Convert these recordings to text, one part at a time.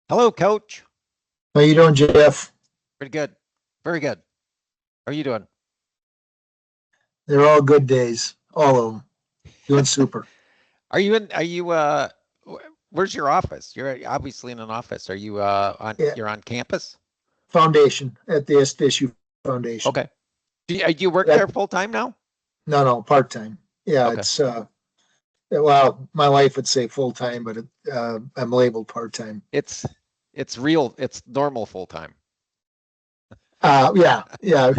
Hello, Coach. How you doing, Jeff? Pretty good. Very good. How are you doing? They're all good days, all of them. Doing super. Where's your office? You're obviously in an office. Are you Yeah, you're on campus? foundation at the SDSU Foundation. Okay. Do you work That there full time now? no, part time. Yeah, Okay. it's well, my wife would say full time, but I'm labeled part time. It's it's normal full time. Yeah.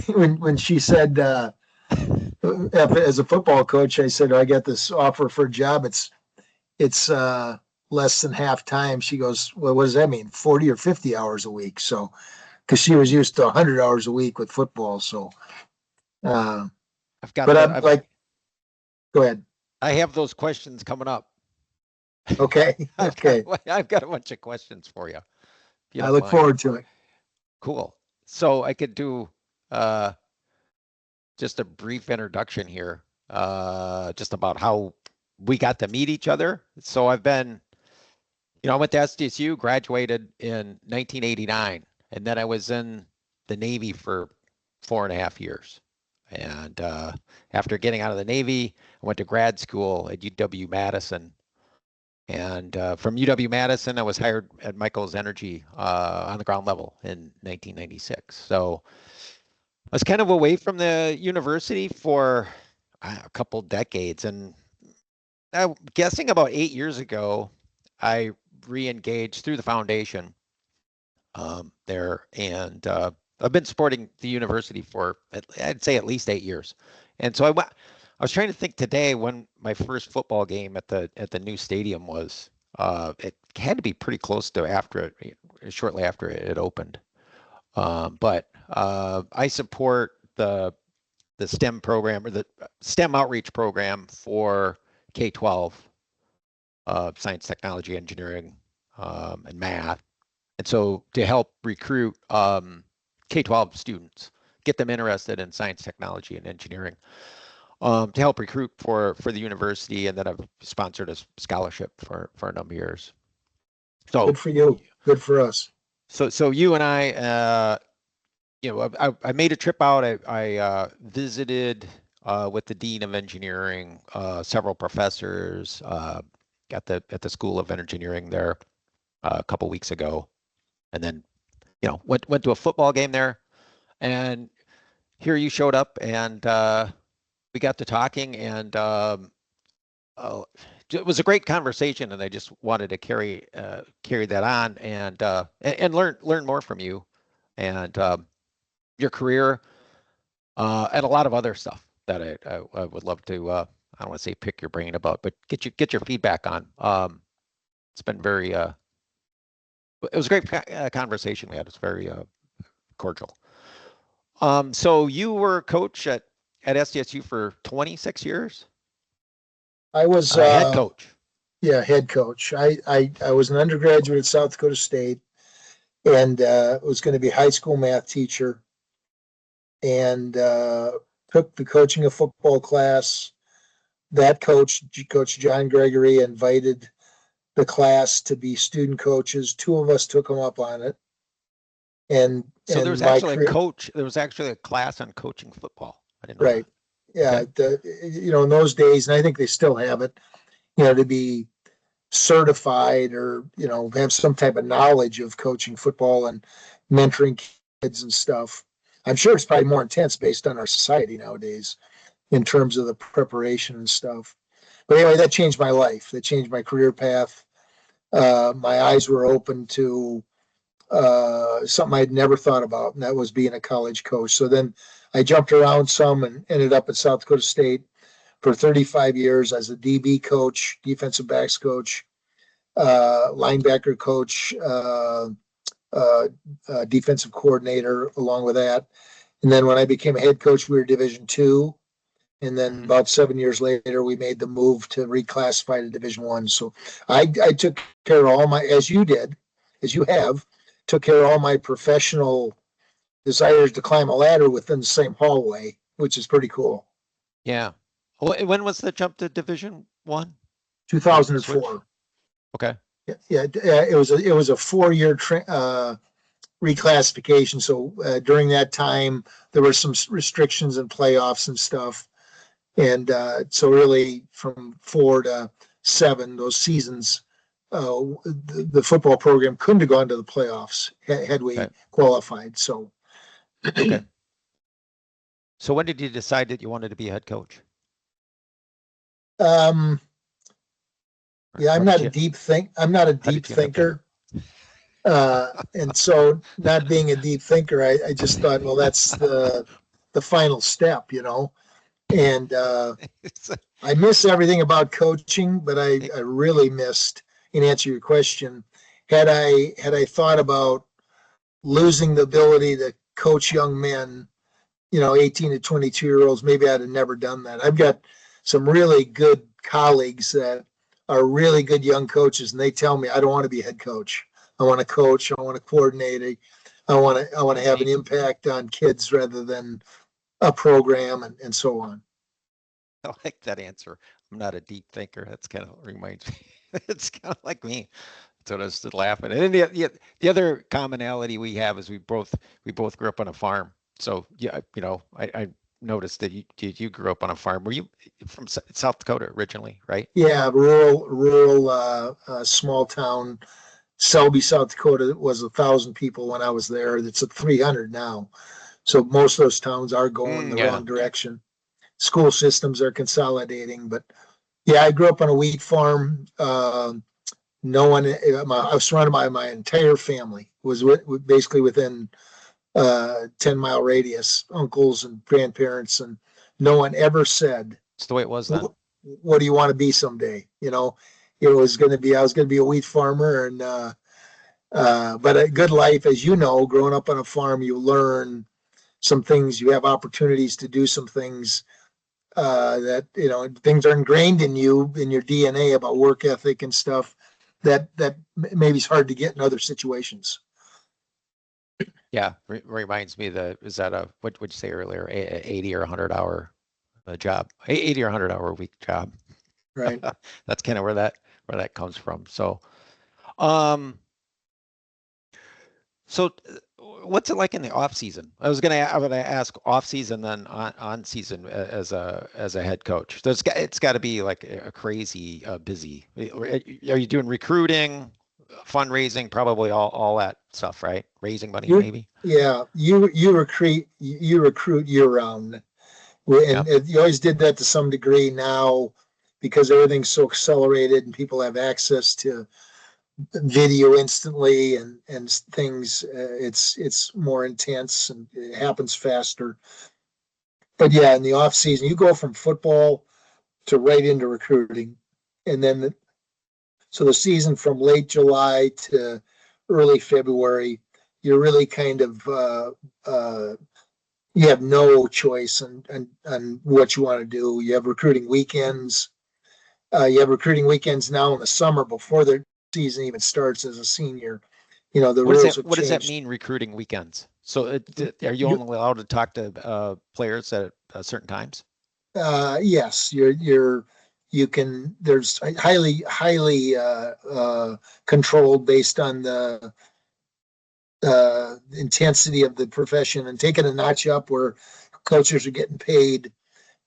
When she said as a football coach, I said I got this offer for a job. It's less than half time. She goes, well, what does that mean? 40 or 50 hours a week. So because she was used to 100 hours a week with football. So, uh, I've got but the I'm like, go ahead. I have those questions coming up. Okay. Okay. I've got a bunch of questions for you, if you I don't look mind. forward to it. Cool. So I could do uh just a brief introduction here, just about how we got to meet each other. So I went to SDSU, graduated in 1989, and then I was in the Navy for 4.5 years. And after getting out of the Navy, I went to grad school at UW-Madison. And from UW-Madison, I was hired at Michael's Energy on the ground level in 1996. So I was kind of away from the university for a couple decades, and I'm guessing about 8 years ago, I re-engaged through the foundation there, and I've been supporting the university for I'd say at least 8 years. And so I was trying to think today when my first football game at the new stadium was. It had to be pretty close to shortly after it opened. But I support the STEM program or the STEM outreach program for K-12, science, technology, engineering, and math. And so to help recruit K-12 students, get them interested in science, technology, and engineering, to help recruit for the university, and then I've sponsored a scholarship for a number of years. So, Good for you. Good for us. so you and I, I made a trip out. I visited with the dean of engineering, several professors at the School of Engineering there a couple weeks ago, and then went to a football game there, and here you showed up, and we got to talking, and uh, it was a great conversation, and I just wanted to carry that on and learn more from you and your career and a lot of other stuff that I would love to. I don't want to say pick your brain about, but get your feedback on. It's been very. It was a great conversation we had. It's very cordial. So you were coach at SDSU for 26 years. I was, Head coach. yeah, head coach. I was an undergraduate at South Dakota State and was going to be a high school math teacher and took the coaching of football class. That Coach John Gregory, invited the class to be student coaches. Two of us took them up on it. And So there was my actually a career, coach. There was actually a class on coaching football. I didn't know right? that. Yeah, Okay. in those days, and I think they still have it. To be certified or have some type of knowledge of coaching football and mentoring kids and stuff. I'm sure it's probably more intense based on our society nowadays in terms of the preparation and stuff. But anyway, that changed my life. That changed my career path. My eyes were open to something I'd never thought about, and that was being a college coach. So then I jumped around some and ended up at South Dakota State for 35 years as a DB coach, defensive backs coach, linebacker coach, defensive coordinator along with that. And then when I became a head coach, we were Division II. And then Hmm. about 7 years later, we made the move to reclassify to Division I. So I took care of all my, as you did, as you have, took care of all my professional desires to climb a ladder within the same hallway, which is pretty cool. Yeah. When was the jump to Division 1? When did you switch? 2004. Okay. Yeah, it was a 4-year reclassification. So during that time, there were some restrictions and playoffs and stuff. And so really from 4 to 7, those seasons, the football program couldn't have gone to the playoffs had we Okay. qualified. So Okay. So when did you decide that you wanted to be a head coach? um, Or yeah, how did you I'm not a how deep did you end up there? thinker. And so not being a deep thinker, I just thought, well, that's the final step, you know. And I miss everything about coaching, but I really missed, in answer to your question, had I thought about losing the ability to coach young men, 18 to 22-year-olds, maybe I'd have never done that. I've got some really good colleagues that are really good young coaches, and they tell me I don't want to be a head coach. I want to coach. I want to coordinate. I want to have an impact on kids rather than a program and so on. I like that answer. I'm not a deep thinker. That's kind of reminds me. It's kind of like me. So I was just laughing. And then the other commonality we have is we both grew up on a farm. So yeah, I noticed that you grew up on a farm. Were you from South Dakota originally, right? Yeah, rural, small town. Selby, South Dakota was 1,000 people when I was there. It's at 300 now. So most of those towns are going the Yeah. wrong direction. School systems are consolidating, but yeah, I grew up on a wheat farm. No one, I was surrounded by my entire family. Was basically within 10-mile radius, uncles and grandparents, and no one ever said, It's the way it was then. "What do you want to be someday?" It was going to be I was going to be a wheat farmer, and but a good life, as you know, growing up on a farm, you learn some things. You have opportunities to do some things that things are ingrained in you in your DNA about work ethic and stuff that maybe is hard to get in other situations. Yeah, reminds me that is that a what would you say earlier? 80 or 100 hour job, 80 or 100 hour a week job. Right. That's kind of where that comes from. Um, so what's it like in the off season? I would ask off season then on season as a head coach. So it's got to be like a crazy busy. Are you doing recruiting, fundraising, probably all that stuff, right? Raising money You maybe. Yeah, you recruit year round. Yeah. And you always did that to some degree. Now, because everything's so accelerated and people have access to video instantly and things, it's more intense and it happens faster. But yeah, in the off season, you go from football to right into recruiting, and then so the season from late July to early February, you're really kind of you have no choice on what you want to do. You have recruiting weekends. You have recruiting weekends now in the summer before the season even starts as a senior. The What does rules that have what does that changed. mean recruiting weekends? So are you You, only allowed to talk to players at certain times? yes, you can. There's highly controlled based on the intensity of the profession and taking a notch up where coaches are getting paid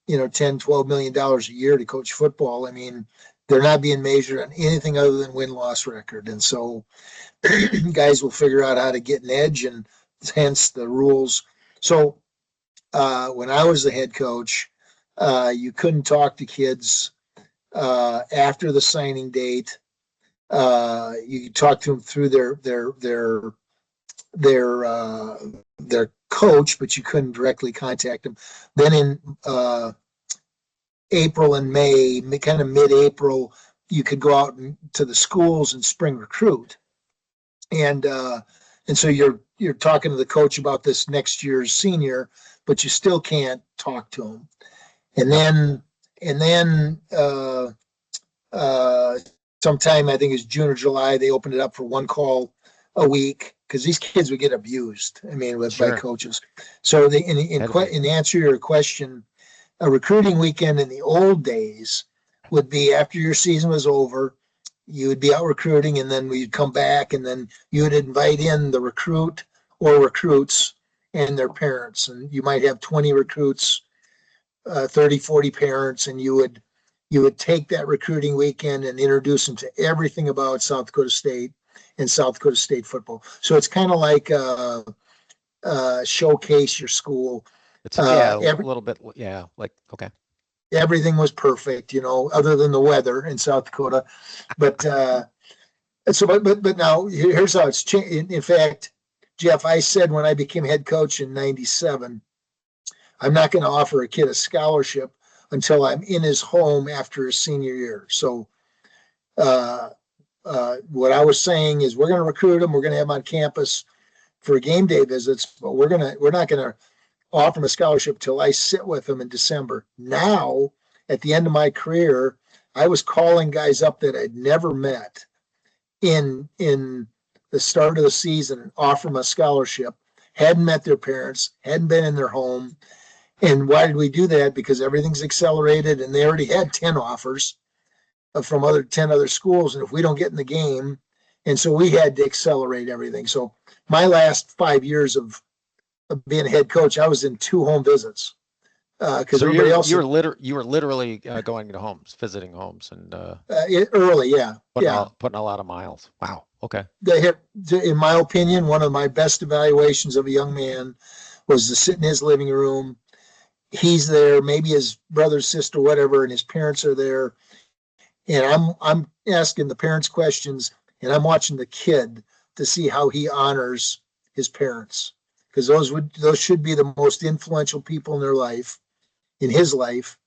10-12 million dollars a year to coach football. I mean, they're not being measured on anything other than win-loss record, and so guys will figure out how to get an edge, and hence the rules. So when I was the head coach, you couldn't talk to kids after the signing date. You could talk to them through their their coach, but you couldn't directly contact them. Then in April and May, kind of mid-April, you could go out to the schools and spring recruit, and so you're talking to the coach about this next year's senior, but you still can't talk to him. And Yep. then uh, sometime I think it's June or July, they opened it up for one call a week because these kids would get abused. I mean, by Sure. coaches. So Had to be. in answer to your question, a recruiting weekend in the old days would be after your season was over. you would be out recruiting, and then we'd come back, and then you would invite in the recruit or recruits and their parents. And you might have 20 recruits, 30, 40 parents, and you would take that recruiting weekend and introduce them to everything about South Dakota State and South Dakota State football. So it's kind of like showcase your school. It's yeah, a Every, little bit. Yeah, like okay. everything was perfect, other than the weather in South Dakota. But but now here's how it's changed. In fact, Jeff, I said when I became head coach in '97, I'm not going to offer a kid a scholarship until I'm in his home after his senior year. So uh, what I was saying is we're going to recruit him. We're going to have him on campus for game day visits, but we're not going to offer him a scholarship till I sit with him in December. Now, at the end of my career, I was calling guys up that I'd never met in the start of the season and offer them a scholarship. Hadn't met their parents, hadn't been in their home. And why did we do that? Because everything's accelerated, and they already had 10 offers from 10 other schools. And if we don't get in the game, and so we had to accelerate everything. So my last 5 years of being a head coach, I was in 2 home visits. Because So everybody else you were literally going to homes, visiting homes, and early, yeah, putting a lot of miles. Wow. Okay. they had, in my opinion, one of my best evaluations of a young man was to sit in his living room. He's there, maybe his brother, sister, whatever, and his parents are there. And I'm asking the parents questions, and I'm watching the kid to see how he honors his parents, because those should be the most influential people in their life, in his life.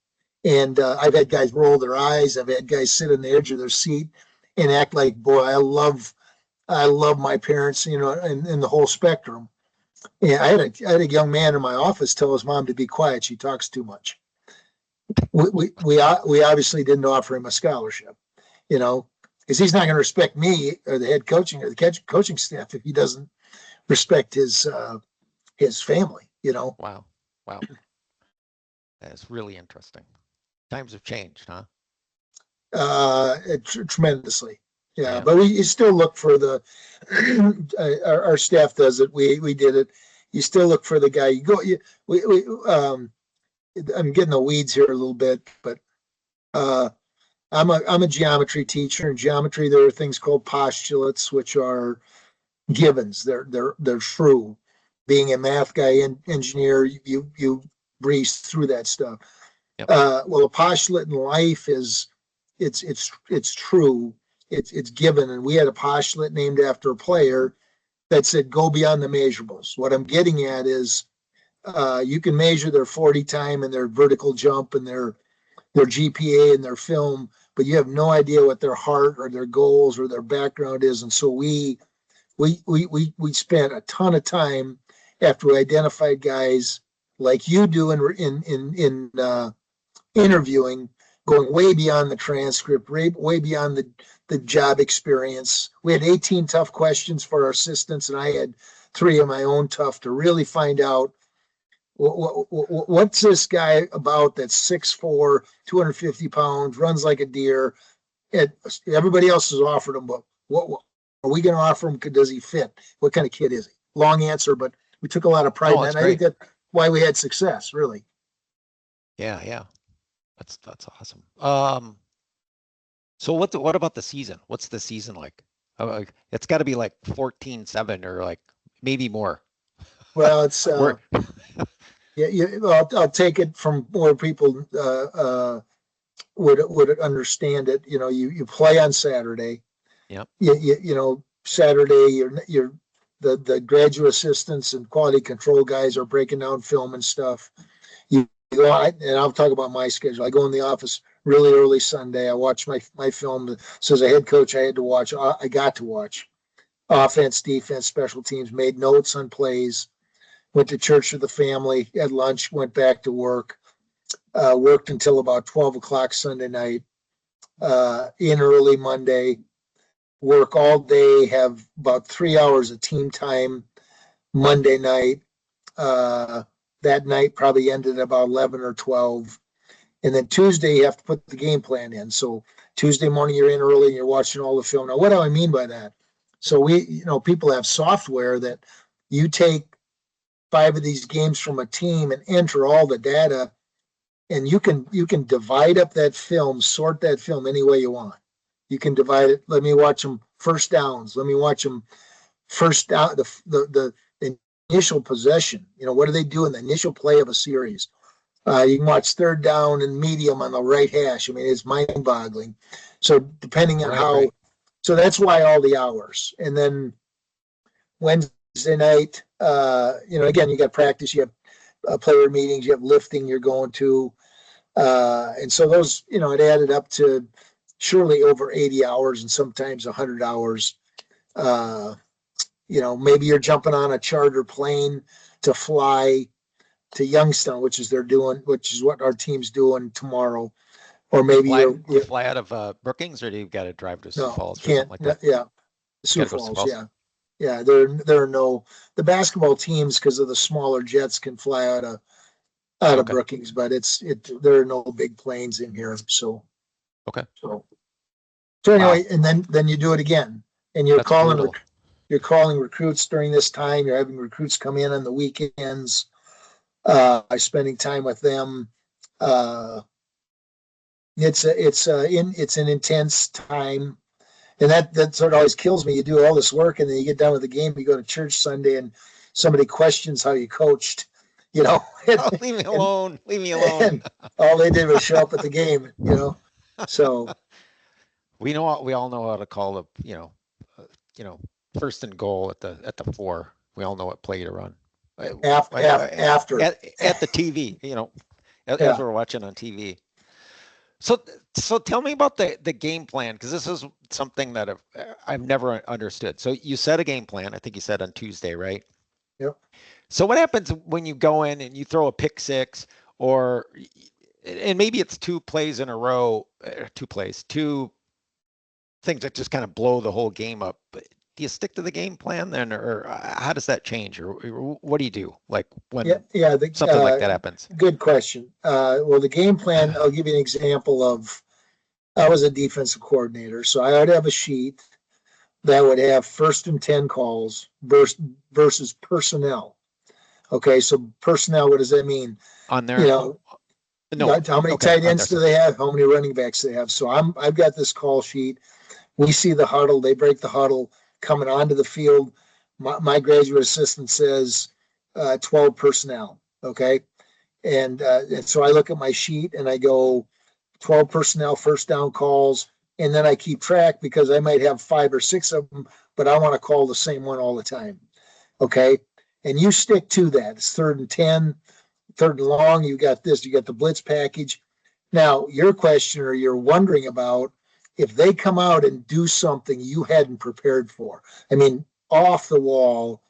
And I've had guys roll their eyes. I've had guys sit on the edge of their seat and act like, boy, I love my parents, in the whole spectrum. And I had a young man in my office tell his mom to be quiet. She talks too much. We obviously didn't offer him a scholarship, because he's not going to respect me or the head coaching or the coaching staff if he doesn't respect his family. Wow. Wow. That's really interesting. Times have changed, huh? Tremendously. Yeah, Yeah. but we still look for the our staff does it. We did it. You still look for the guy. I'm getting the weeds here a little bit, but I'm a geometry teacher. In geometry, there are things called postulates, which are givens. They're true. Being a math guy and engineer, you breeze through that stuff. Yep. Well, a postulate in life is it's true. It's given, and we had a postulate named after a player that said, "Go beyond the measurables." What I'm getting at is, you can measure their 40 time and their vertical jump and their GPA and their film, but you have no idea what their heart or their goals or their background is. And so we spent a ton of time after we identified guys like you do in interviewing, going way beyond the transcript, way beyond the job experience. We had 18 tough questions for our assistants, and I had 3 of my own tough to really find out what's this guy about that's 6'4", 250 pounds, runs like a deer. Everybody else has offered him, but what are we going to offer him? Does he fit? What kind of kid is he? Long answer, but we took a lot of pride in that. And I think that's why we had success, really. Yeah. That's awesome. So what about the season? What's the season like? It's got to be like 14-7 or like maybe more. Well, it's I'll take it from where people would understand it. You play on Saturday. Yep. Saturday you're the graduate assistants and quality control guys are breaking down film and stuff. You go, and I'll talk about my schedule. I go in the office really early Sunday. I watch my film. So as a head coach, I got to watch offense, defense, special teams, made notes on plays, went to church with the family, had lunch, went back to work, worked until about 12 o'clock Sunday night, in early Monday, work all day, have about 3 hours of team time Monday night. That night probably ended about 11 or 12. And then Tuesday, you have to put the game plan in. So Tuesday morning, you're in early and you're watching all the film. Now, what do I mean by that? So people have software that you take 5 of these games from a team and enter all the data, and you can divide up that film, sort that film any way you want. You can divide it. Let me watch them first downs. Let me watch them first down, the initial possession. What do they do in the initial play of a series? You can watch third down and medium on the right hash. I mean, it's mind-boggling. So depending on Right. So that's why all the hours. And then Wednesday night, again, you got practice, you have player meetings, you have lifting you're going to. And so those, it added up to surely over 80 hours and sometimes 100 hours. Maybe you're jumping on a charter plane to fly to Youngstown, which is what our team's doing tomorrow. Or maybe you fly out of Brookings, or do you got to drive to Sioux Falls or something like that? Yeah, Sioux Falls. Yeah. There are no the basketball teams, because of the smaller jets, can fly out of Brookings, but there are no big planes in here. So So anyway, and then you do it again, and you're calling recruits during this time. You're having recruits come in on the weekends. Spending time with them. It's an intense time, and that sort of always kills me. You do all this work, and then you get done with the game. You go to church Sunday, and somebody questions how you coached. Leave me alone. Leave me alone. And all they did was show up at the game. So we all know how to call first and goal at the 4. We all know what play to run. After at the TV, as we're watching on TV. So tell me about the game plan, because this is something that I've never understood. So you set a game plan. I think you said on Tuesday, right? Yep. So what happens when you go in and you throw a pick six, and maybe it's 2 plays in a row, 2 things that just kind of blow the whole game up? Do you stick to the game plan then, or how does that change, or what do you do when something like that happens? Good question. Well, the game plan, I'll give you an example of. I was a defensive coordinator, so I would have a sheet that would have 1st and 10 calls versus personnel. Okay, so personnel, what does that mean? On there, how many tight ends do they have? How many running backs do they have? So I've got this call sheet. We see the huddle. They break the huddle coming onto the field. My graduate assistant says 12 personnel. Okay, and so I look at my sheet and I go 12 personnel, first down calls, and then I keep track, because I might have 5 or 6 of them, but I want to call the same one all the time. Okay, and you stick to that. It's 3rd and 10, 3rd and long. You got the blitz package. Now, your question, or you're wondering about, if they come out and do something you hadn't prepared for. I mean, off the wall.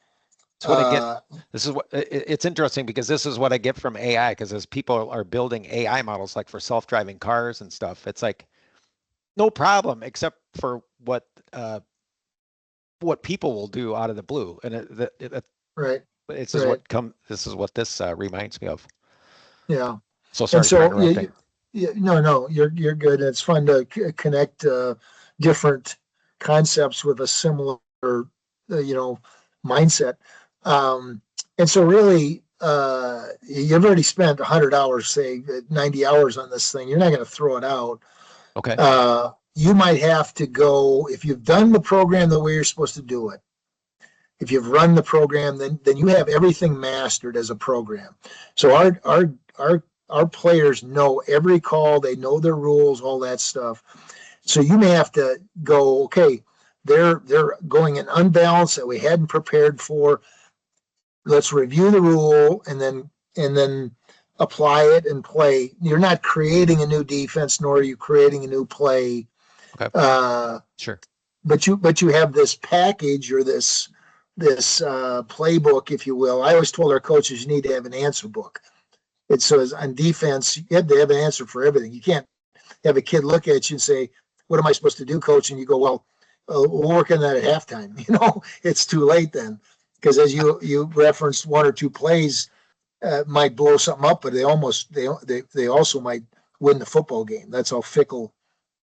This is what it's interesting, because this is what I get from AI. Because as people are building AI models, like for self-driving cars and stuff, it's like no problem, except for what people will do out of the blue, and right. This is what this reminds me of. Yeah. So sorry for interrupting. No, you're good. It's fun to connect different concepts with a similar, mindset. And so really, you've already spent 100 hours, say 90 hours on this thing. You're not going to throw it out. Okay. You might have to go, if you've done the program the way you're supposed to do it. If you've run the program, then you have everything mastered as a program. So our players know every call, they know their rules, all that stuff. So you may have to go, okay, they're going in unbalanced that we hadn't prepared for. Let's review the rule and then apply it and play. You're not creating a new defense, nor are you creating a new play. Okay. Sure. But you have this package, or this playbook, if you will. I always told our coaches, you need to have an answer book. It says on defense, you have to have an answer for everything. You can't have a kid look at you and say, what am I supposed to do, coach? And you go, well, we'll work on that at halftime. It's too late then. Because as you referenced, 1 or 2 plays might blow something up, but they also might win the football game. That's how fickle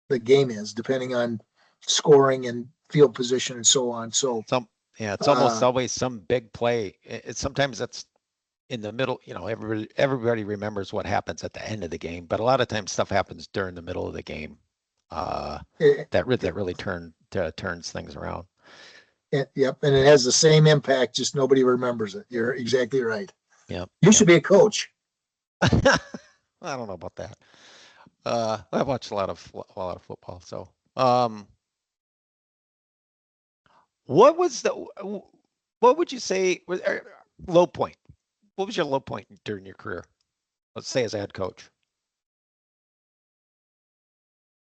the game is, depending on scoring and field position and so on. So, it's almost always some big play. Sometimes that's in the middle. Everybody remembers what happens at the end of the game, but a lot of times stuff happens during the middle of the game. That really turns things around. Yep, and it has the same impact, just nobody remembers it. You're exactly right. Yeah, you should be a coach. I don't know about that. I watched a lot of football. So, what would you say was low point? What was your low point during your career? Let's say as a head coach.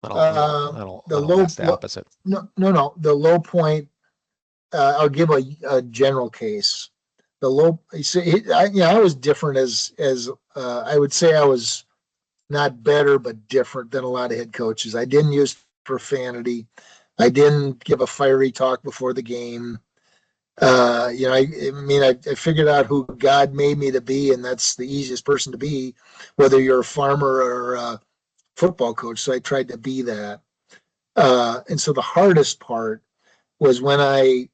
I don't ask the opposite. No. The low point. I'll give a general case. The low. I was different as I would say I was not better, but different than a lot of head coaches. I didn't use profanity. I didn't give a fiery talk before the game. I figured out who God made me to be, and that's the easiest person to be, whether you're a farmer or a football coach. So I tried to be that. And so the hardest part was when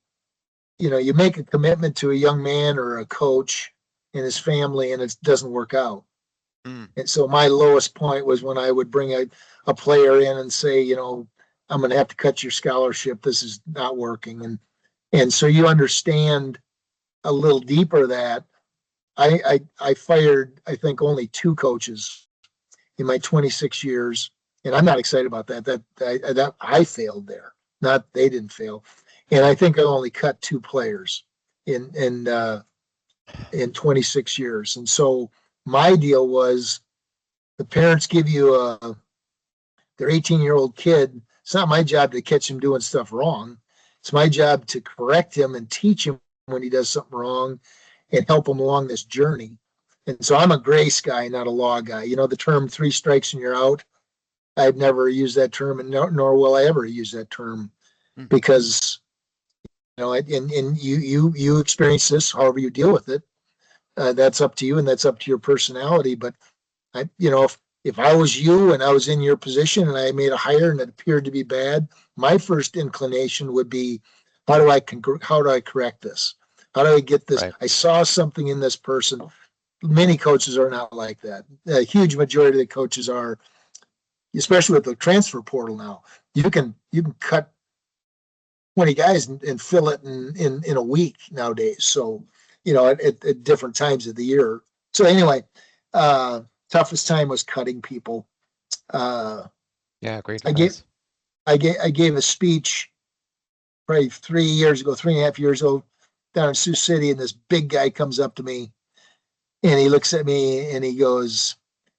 you make a commitment to a young man or a coach and his family, and it doesn't work out. And so my lowest point was when I would bring a player in and say, I'm going to have to cut your scholarship. This is not working. And so you understand a little deeper that I fired, I think, only 2 coaches in my 26 years. And I'm not excited about that. That I failed there. Not they didn't fail. And I think I only cut 2 players in 26 years. And so my deal was the parents give you their 18-year-old kid. It's not my job to catch him doing stuff wrong. It's my job to correct him and teach him when he does something wrong and help him along this journey. And so I'm a grace guy, not a law guy. The term 3 strikes and you're out. I've never used that term, and nor will I ever use that term, because and you experience this however you deal with it. That's up to you, and that's up to your personality. But if I was you and I was in your position and I made a hire and it appeared to be bad, my first inclination would be, how do I correct this? How do I get this? Right. I saw something in this person. Many coaches are not like that. A huge majority of the coaches are, especially with the transfer portal now. You can cut 20 guys and fill it in a week nowadays. So, at different times of the year. So anyway, toughest time was cutting people. Great. I gave a speech probably 3.5 years ago, down in Sioux City, and this big guy comes up to me and he looks at me and he goes,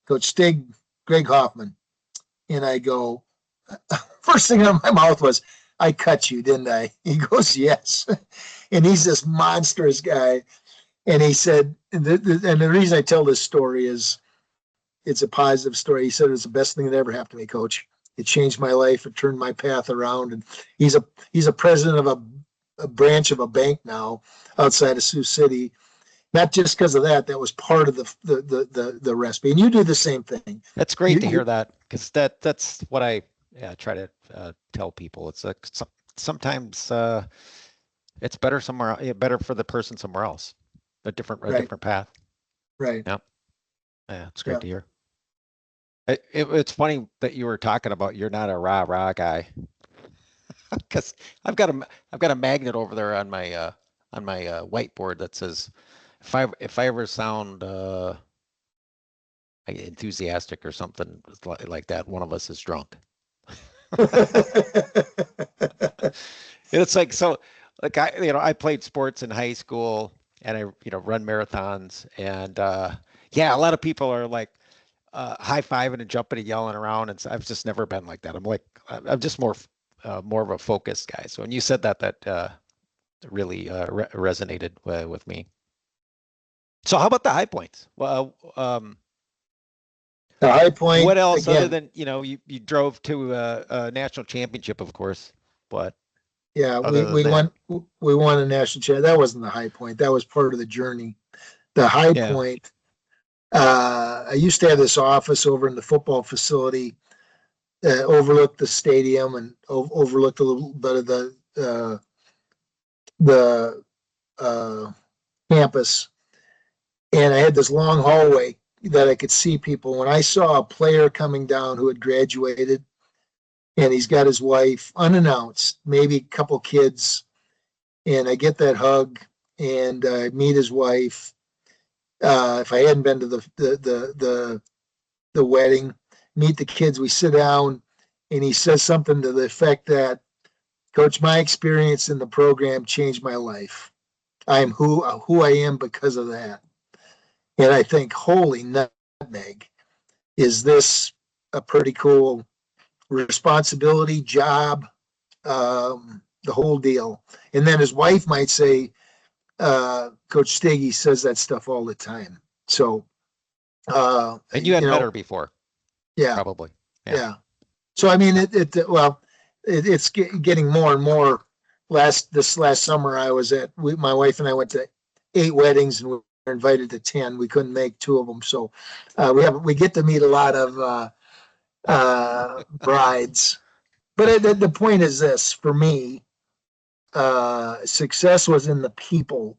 "Coach Stig, Greg Hoffman." And I go, first thing out of my mouth was, "I cut you, didn't I?" He goes, "Yes." And he's this monstrous guy. And he said, and the reason I tell this story is it's a positive story. He said, "It's the best thing that ever happened to me, Coach. It changed my life. It turned my path around." And he's a president of a branch of a bank now outside of Sioux City. Not just because of that. That was part of the recipe. And you do the same thing. That's great to hear that, because that's what I try to tell people. It's like sometimes it's better better for the person somewhere else, a different path. Right. Yeah. It's great to hear. It's funny that you were talking about you're not a rah guy, because I've got a magnet over there on my whiteboard that says, if I ever sound enthusiastic or something like that, one of us is drunk. It's like, so like I played sports in high school and I run marathons, and a lot of people are like high-fiving and jumping and yelling around, and so I've just never been like that. I'm just more of a focused guy. So when you said that really resonated with me. So how about the high points? Well, the high point. What else, again, other than you drove to a national championship, of course, but yeah, we won a national championship. That wasn't the high point. That was part of the journey. The high point. I used to have this office over in the football facility, overlooked the stadium and overlooked a little bit of the campus. And I had this long hallway that I could see people. When I saw a player coming down who had graduated, and he's got his wife unannounced, maybe a couple kids, and I get that hug and I meet his wife. If I hadn't been to the wedding, meet the kids, we sit down, and he says something to the effect that, Coach, my experience in the program changed my life. I am who I am because of that. And I think, holy nutmeg, is this a pretty cool responsibility, job, the whole deal. And then his wife might say, Coach Stig, he says that stuff all the time. So, and you had met her before, yeah, probably, yeah. So I mean, it's getting more and more. This last summer, my wife and I went to 8 weddings and we were invited to 10. We couldn't make 2 of them, so we get to meet a lot of brides. But the point is this for me: success was in the people.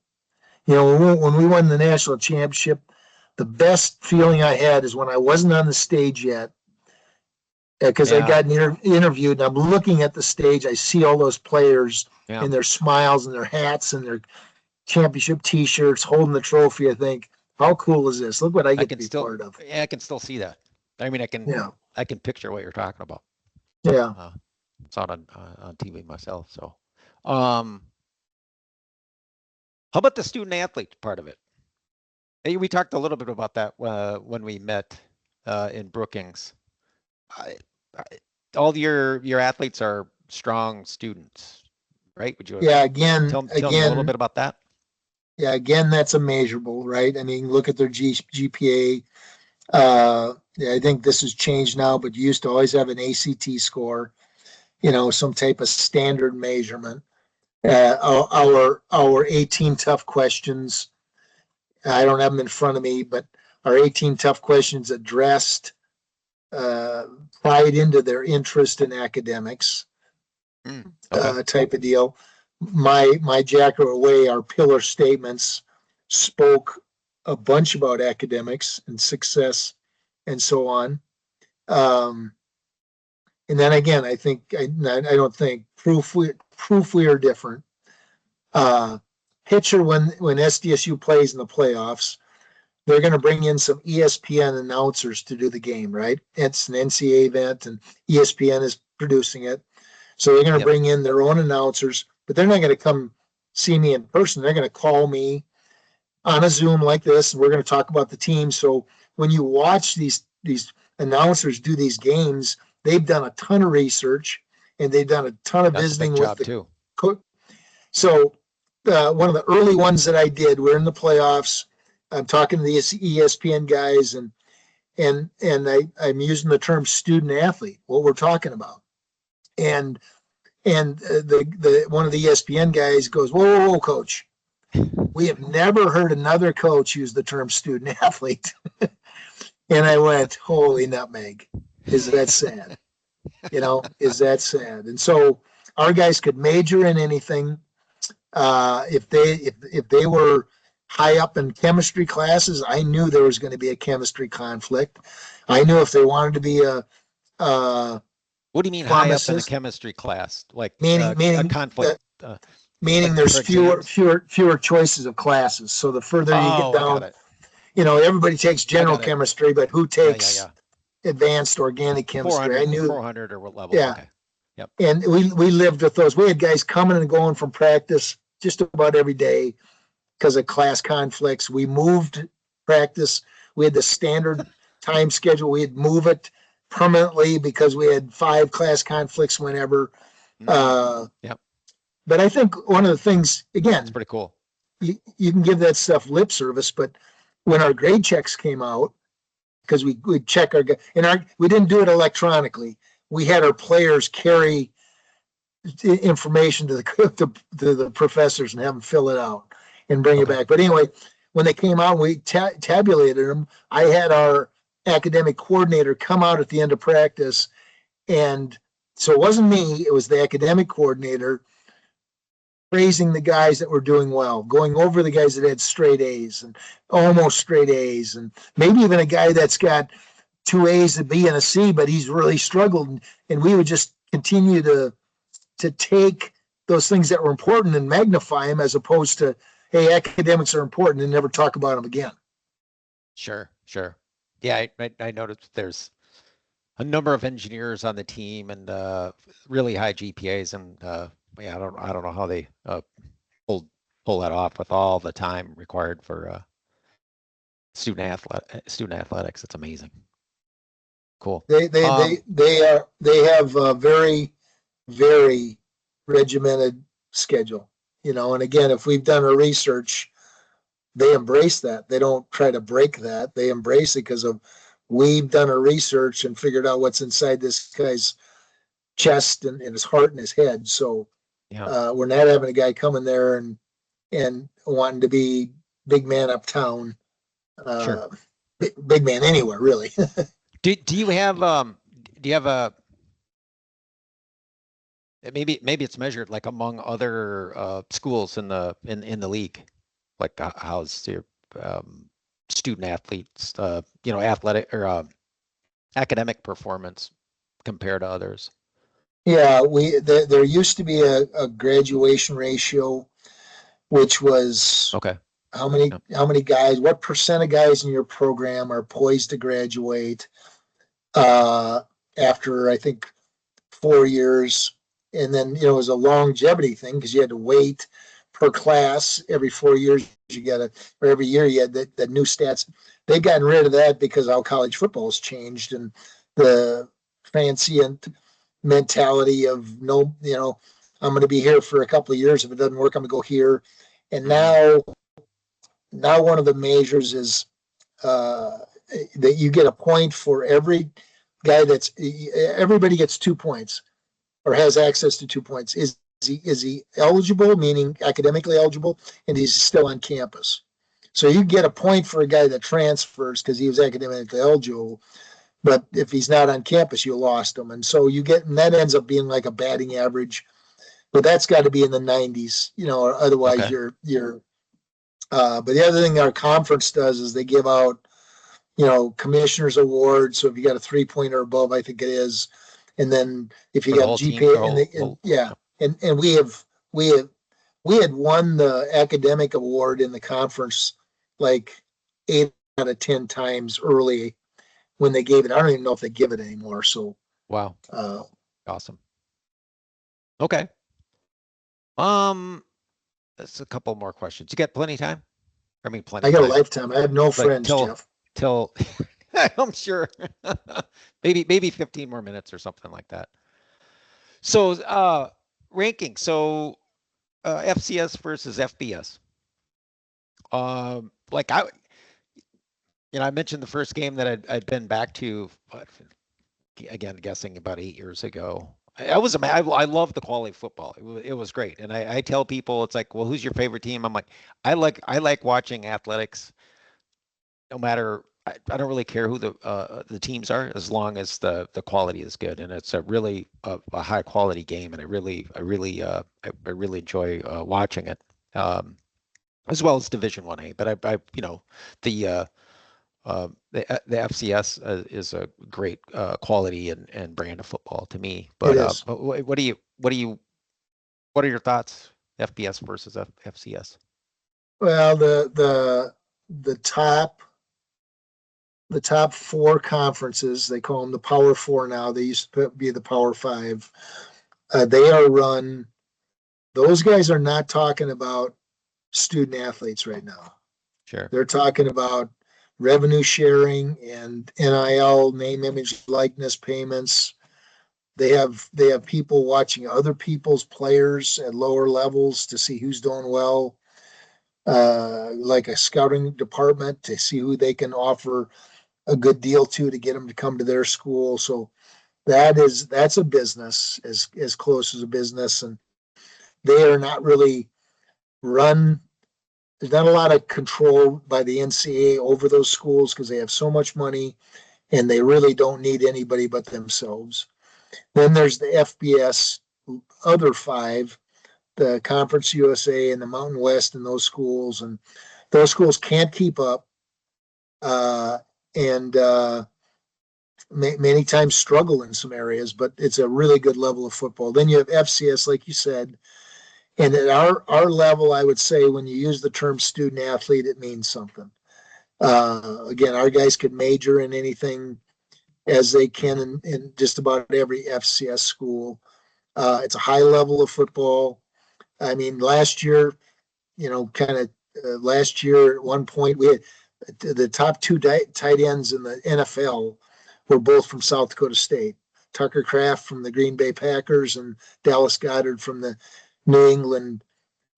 You know, when we won the national championship, the best feeling I had is when I wasn't on the stage yet, because I got interviewed and I'm looking at the stage. I see all those players and their smiles and their hats and their championship T-shirts holding the trophy. I think, how cool is this? Look what I get to be part of. Yeah, I can still see that. I mean, I can picture what you're talking about. Yeah. Saw it on TV myself. So, how about the student athlete part of it? Hey, we talked a little bit about that when we met in Brookings. All your athletes are strong students, right? Would you? Yeah. Again, tell me a little bit about that. Yeah. Again, that's immeasurable, right? I mean, look at their GPA. I think this has changed now, but you used to always have an ACT score, some type of standard measurement. Our 18 tough questions, I don't have them in front of me, but our 18 tough questions addressed pried into their interest in academics, type of deal. My Jack or Away, our pillar statements spoke a bunch about academics and success and so on. And then again, I don't think proof we are different. Pitcher, when SDSU plays in the playoffs, they're going to bring in some ESPN announcers to do the game, right? It's an NCAA event and ESPN is producing it. So they're going to bring in their own announcers, but they're not going to come see me in person. They're going to call me on a Zoom like this, and we're going to talk about the team. So when you watch these announcers do these games, they've done a ton of research and they've done a ton of visiting with the coach. So one of the early ones that I did, we're in the playoffs. I'm talking to the ESPN guys, and I'm using the term student athlete, what we're talking about. And the one of the ESPN guys goes, whoa, coach. We have never heard another coach use the term student athlete. And I went, holy nutmeg. Is that sad? Is that sad? And so our guys could major in anything. If they were high up in chemistry classes, I knew there was going to be a chemistry conflict. I knew if they wanted to be a what do you mean high up in a chemistry class? Like meaning a conflict? Meaning like there's fewer choices of classes. So the further you get down, everybody takes general chemistry, but who takes advanced organic chemistry? 400, I knew 400 or what level? Yeah. Okay. Yep. And we lived with those. We had guys coming and going from practice just about every day because of class conflicts. We moved practice. We had the standard time schedule. We'd move it permanently because we had 5 class conflicts whenever. Yep. But I think one of the things, again, it's pretty cool. You can give that stuff lip service, but when our grade checks came out, because we'd check we didn't do it electronically. We had our players carry information to the professors and have them fill it out and bring it back. But anyway, when they came out, we tabulated them. I had our academic coordinator come out at the end of practice. And so it wasn't me, it was the academic coordinator praising the guys that were doing well, going over the guys that had straight A's and almost straight A's, and maybe even a guy that's got two A's, a B, and a C, but he's really struggled. And we would just continue to take those things that were important and magnify them, as opposed to, hey, academics are important, and never talk about them again. Sure, sure. Yeah, I noticed there's a number of engineers on the team and really high GPAs, and yeah, I don't know how they pull pull that off with all the time required for student athletics. It's amazing. Cool. They have a very, very regimented schedule, and again, if we've done our research, they embrace that. They don't try to break that. They embrace it because of we've done our research and figured out what's inside this guy's chest and his heart and his head. So Yeah, we're not having a guy coming there and wanting to be big man uptown, sure. uh, big man anywhere really. Do you have a maybe it's measured like among other schools in the league, like how's your student athletes athletic or academic performance compared to others? Yeah, there used to be a graduation ratio, which was Okay. how many Yep. how many guys, what percent of guys in your program are poised to graduate uh, after, I think, 4 years. And then, it was a longevity thing because you had to wait per class every 4 years. You got to, or every year you had the new stats. They've gotten rid of that because how college football has changed and the transient mentality of no, I'm going to be here for a couple of years. If it doesn't work, I'm going to go here. And Hmm. now one of the measures is uh, that you get a point for every guy everybody gets 2 points or has access to 2 points. Is he eligible, meaning academically eligible, and he's still on campus? So you get a point for a guy that transfers because he was academically eligible, but if he's not on campus, you lost him, and so and that ends up being like a batting average, but that's got to be in the 90s, or otherwise Okay. you're. But the other thing our conference does is they give out commissioner's awards. So if you got a 3 point or above, I think it is. And then if you For the got whole team, the GPA and whole yeah, yep. and we had won the academic award in the conference like 8 out of 10 times early when they gave it. I don't even know if they give it anymore. So, Wow. uh, Awesome. Okay. Um, that's a couple more questions. You got plenty of time? I mean, plenty I of got a time. lifetime. I have no Like friends, till Jeff. till I'm sure maybe 15 more minutes or something like that. So ranking. So FCS versus FBS. Like I mentioned the first game that I'd been back to, again, guessing about 8 years ago. I love the quality of football. It was great. And I tell people, it's like, well, who's your favorite team? I'm like, I like watching athletics no matter. I don't really care who the teams are as long as the quality is good, and it's a really a high quality game, and I really enjoy watching it, as well as Division 1A. But the the FCS is a great quality and brand of football to me. It But is. what are your thoughts? FBS versus FCS. Well, the top the top four conferences, they call them the Power Four now. They used to be the Power Five. They are run. Those guys are not talking about student athletes right now. Sure. They're talking about revenue sharing and NIL, name, image, likeness payments. They have people watching other people's players at lower levels to see who's doing well, like a scouting department to see who they can offer a good deal to get them to come to their school. So that's a business as close as a business, and they are not really run there's not a lot of control by the NCAA over those schools because they have so much money and they really don't need anybody but themselves. Then there's the FBS, other five, the Conference USA and the Mountain West and those schools. And those schools can't keep up uh, and many times struggle in some areas, but it's a really good level of football. Then you have FCS, like you said. And at our level, I would say when you use the term student athlete, it means something. Again, our guys could major in anything as they can in just about every FCS school. It's a high level of football. I mean, last year, last year at one point, we had the top two tight ends in the NFL were both from South Dakota State. Tucker Kraft from the Green Bay Packers and Dallas Goedert from the New England,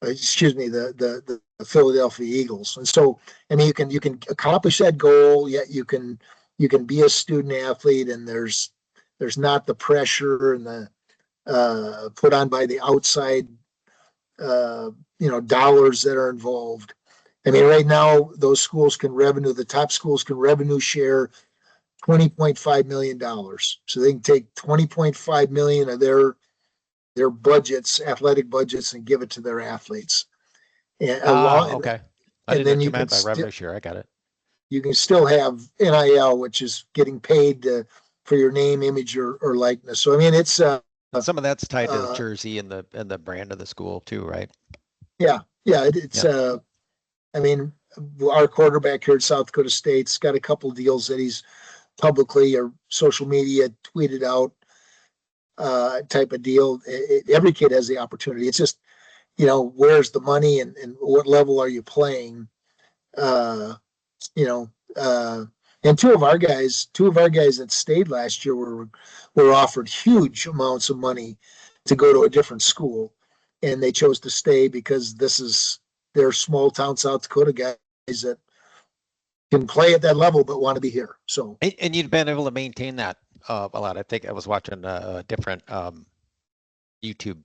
the Philadelphia Eagles. And so, I mean, you can accomplish that goal, yet you can be a student athlete, and there's not the pressure and the put on by the outside dollars that are involved. I mean, right now those schools can revenue. The top schools can revenue share $20.5 million. So they can take $20.5 million of their budgets, athletic budgets, and give it to their athletes. And Okay. I and didn't know then what you meant by revenue share. I got it. you can still have NIL, which is getting paid for your name, image, or likeness. So I mean, it's And some of that's tied to the jersey and the brand of the school too, right? yeah. It's I mean, our quarterback here at South Dakota State's got a couple deals that he's publicly or social media tweeted out, type of deal. Every kid has the opportunity. It's just, where's the money and what level are you playing? Uh, you know, and two of our guys that stayed last year were offered huge amounts of money to go to a different school, and they chose to stay because they're small town South Dakota guys that can play at that level but want to be here. So And you've been able to maintain that a lot. I think I was watching a different YouTube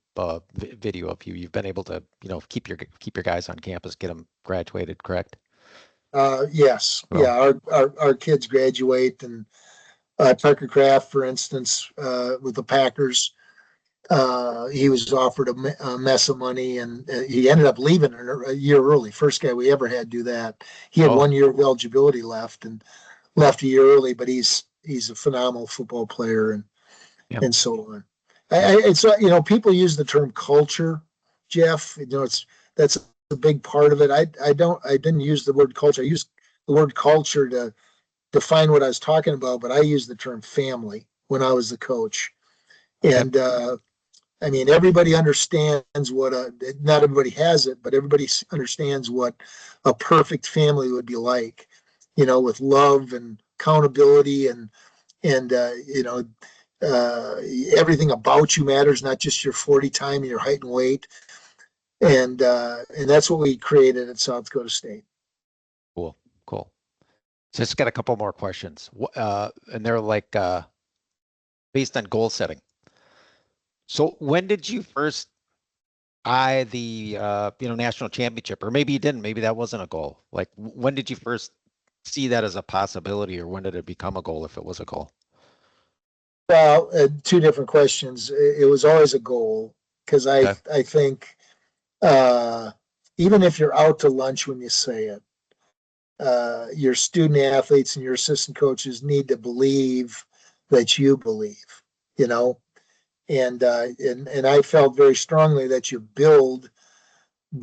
video of you. You've been able to, keep your guys on campus, get them graduated, correct? yes, Well, yeah, our kids graduate, and Tucker Kraft, for instance, with the Packers, he was offered a mess of money, and he ended up leaving a year early. First guy we ever had do that. He had 1 year of eligibility left and left a year early, but he's a phenomenal football player and so on. It's people use the term culture, Jeff. That's a big part of it. I didn't use the word culture. I used the word culture to define what I was talking about, but I used the term family when I was the coach. And I mean, everybody understands not everybody has it, but everybody understands what a perfect family would be like, with love and accountability and everything about you matters, not just your 40 time and your height and weight. And that's what we created at South Dakota State. Cool. Just got a couple more questions. And they're like based on goal setting. So when did you first eye the national championship? Or maybe you didn't, maybe that wasn't a goal. Like when did you first see that as a possibility, or when did it become a goal if it was a goal? Well, two different questions. It was always a goal because I think even if you're out to lunch when you say it, your student athletes and your assistant coaches need to believe that you believe, and I felt very strongly that you build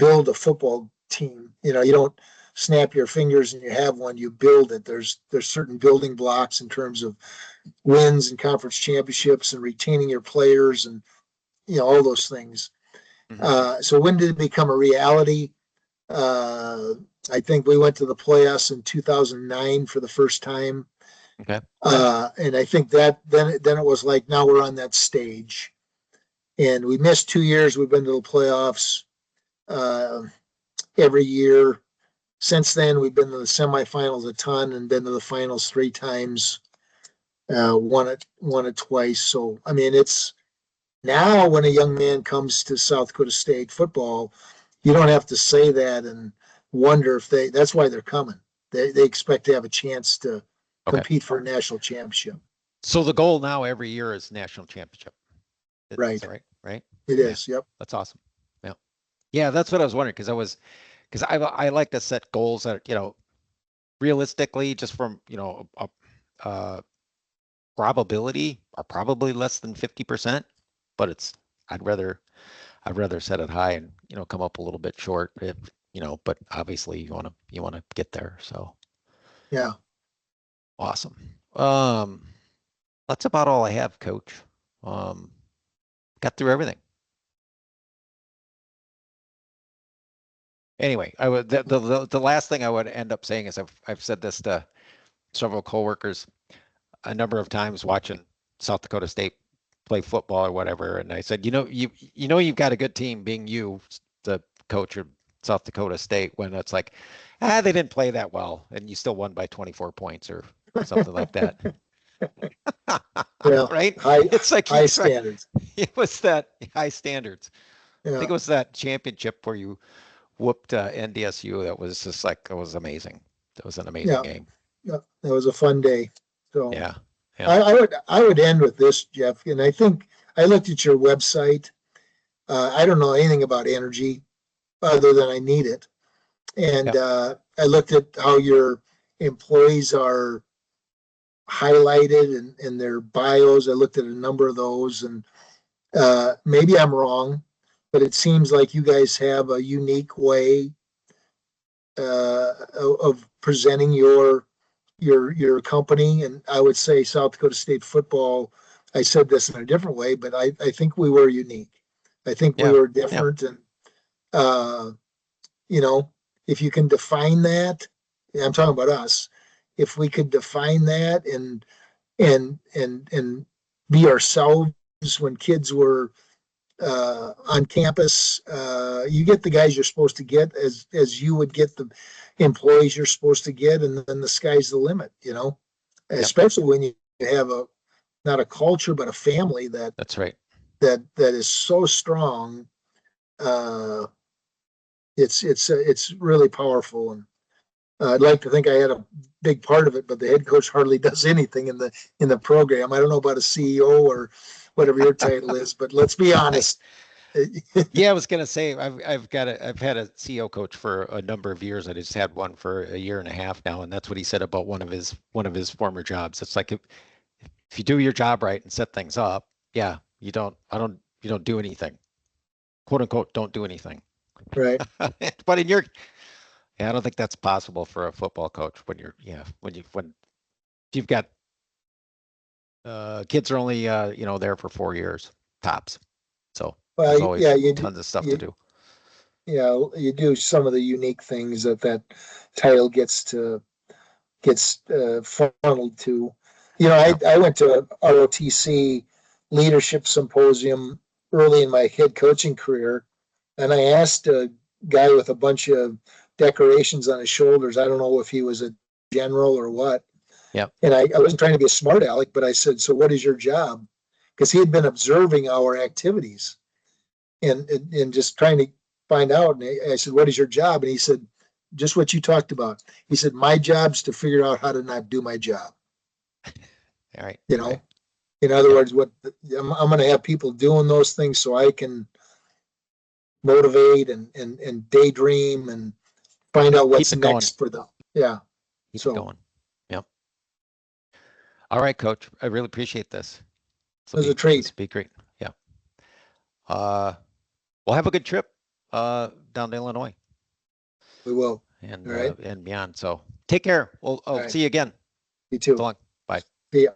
a football team. You don't snap your fingers and you have one. You build it. There's certain building blocks in terms of wins and conference championships and retaining your players and all those things. Mm-hmm. So when did it become a reality? I think we went to the playoffs in 2009 for the first time. Okay. And I think that then it was like, now we're on that stage, and we missed 2 years. We've been to the playoffs every year since then. We've been to the semifinals a ton and been to the finals 3 times. Won it twice. So I mean, it's now when a young man comes to South Dakota State football, you don't have to say that and wonder if that's why they're coming. They expect to have a chance to Okay. compete for a national championship. So the goal now every year is national championship. Is Right. that right? Right? It Yeah. is. Yep. That's awesome. Yeah. Yeah, that's what I was wondering because I like to set goals that, realistically just from, a probability are probably less than 50%, but I'd rather I'd rather set it high and, come up a little bit short if, but obviously you want to get there. So Yeah. awesome. That's about all I have, Coach. Um, got through everything. Anyway, I would the last thing I would end up saying is I've said this to several coworkers a number of times watching South Dakota State play football or whatever, and I said, you've got a good team being you, the coach of South Dakota State, when it's like, they didn't play that well, and you still won by 24 points or something like that. Yeah. Right? High It's like high standards. it was that high standards. I Yeah. think it was that championship where you whooped NDSU. That was just like, it was amazing. That was an amazing Yeah. game. Yeah. That was a fun day. So Yeah. Yeah. I would end with this, Jeff. And I think I looked at your website. I don't know anything about energy other than I need it. And Yep. I looked at how your employees are highlighted in their bios. I looked at a number of those, and maybe I'm wrong, but it seems like you guys have a unique way of presenting your company. And I would say South Dakota State football. I said this in a different way, but I think we were unique. I think we Yeah. were Yeah. different, and uh, you know, if you can define that, I'm talking about us. If we could define that and be ourselves when kids were on campus, you get the guys you're supposed to get as you would get the employees you're supposed to get, and then the sky's the limit. Yep. Especially when you have a not a culture but a family that That's right. that is so strong. Uh, it's really powerful, and I'd like to think I had a big part of it, but the head coach hardly does anything in the program. I don't know about a CEO or whatever your title is, but let's be honest. Yeah, I was gonna say I've had a CEO coach for a number of years. I just had one for a year and a half now, and that's what he said about one of his former jobs. It's like if you do your job right and set things up, yeah, you don't do anything. Quote unquote, don't do anything. Right. But yeah, I don't think that's possible for a football coach when you've got kids are only there for 4 years tops. So Well, there's yeah, always tons of stuff to do. you do some of the unique things that title gets funneled to. I, Yep. I went to a ROTC leadership symposium early in my head coaching career, and I asked a guy with a bunch of decorations on his shoulders. I don't know if he was a general or what. Yep. And I wasn't trying to be a smart aleck, but I said, "So what is your job?" Because he had been observing our activities and just trying to find out. And I said, "What is your job?" And he said, "Just what you talked about." He said, "My job's to figure out how to not do my job." All right. You Okay. know, in other Yep. words, what I'm going to have people doing those things so I can motivate and daydream and find out Keep what's it going. next for them. Yeah. Keep it So going. Yep. All right, Coach. I really appreciate this. This it will was a be this treat. will be great. Yeah. Uh, well, have a good trip down to Illinois We will. and All right. beyond. So take care. I'll All right. see you again. You So too. long. Bye. See ya.